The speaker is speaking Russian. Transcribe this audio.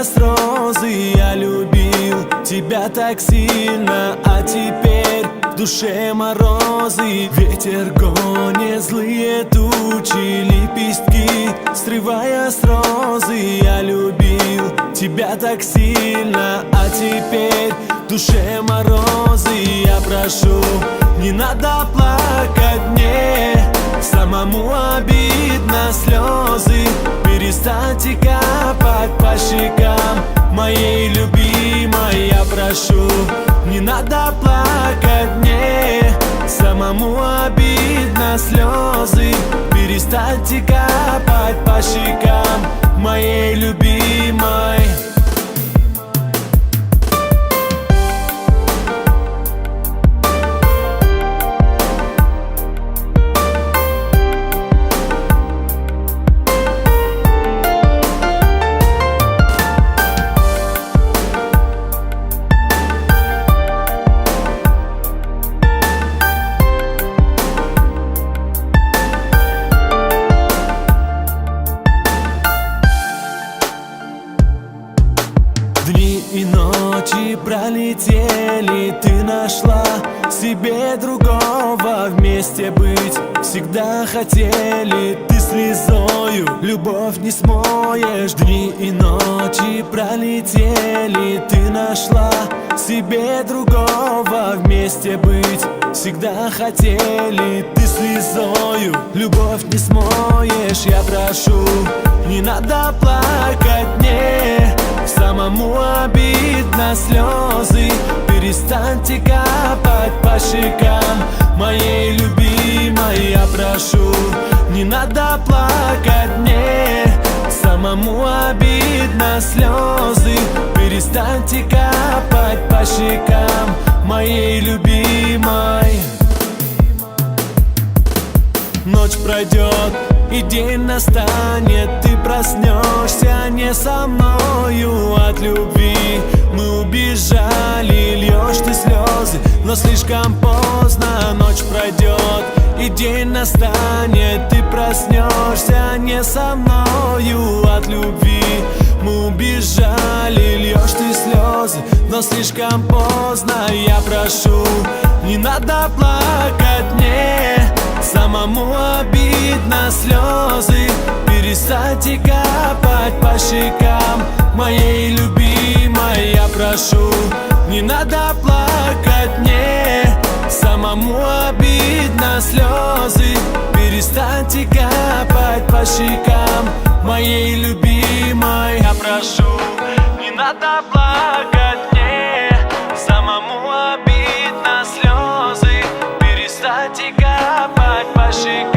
с розы. Я любил тебя так сильно, а теперь в душе морозы. Ветер гонит злые тучи, лепестки срывая с розы. Я любил тебя так сильно, а теперь в душе морозы. Я прошу, не надо плакать мне, самому обидно слезы. Перестаньте капать по щекам моей любимой. Я прошу, не надо плакать мне, самому обидно слезы. Перестаньте капать по щекам моей любимой. Дни и ночи пролетели, ты нашла себе другого. Вместе быть всегда хотели, ты слезою любовь не смоешь. Дни и ночи пролетели, ты нашла себе другого. Вместе быть всегда хотели, ты слезою любовь не смоешь. Я прошу, не надо плакать мне, самому обидно слезы. Перестаньте капать по щекам моей любимой. Я прошу, не надо плакать мне, самому обидно слезы. Перестаньте капать по щекам моей любимой. Ночь пройдет и день настанет, ты проснешься не со мною. От любви мы убежали, льешь ты слезы, но слишком поздно. Ночь пройдет и день настанет, ты проснешься не со мною. От любви мы убежали, льешь ты слезы, но слишком поздно. Я прошу, не надо плакать мне, самому обидно слезы. Перестаньте капать по щекам моей любимой. Я прошу, не надо плакать мне, самому обидно слезы. Перестаньте капать по щекам моей любимой. Я прошу, не надо плакать мне, самому обидно слезы. Перестаньте капать по щекам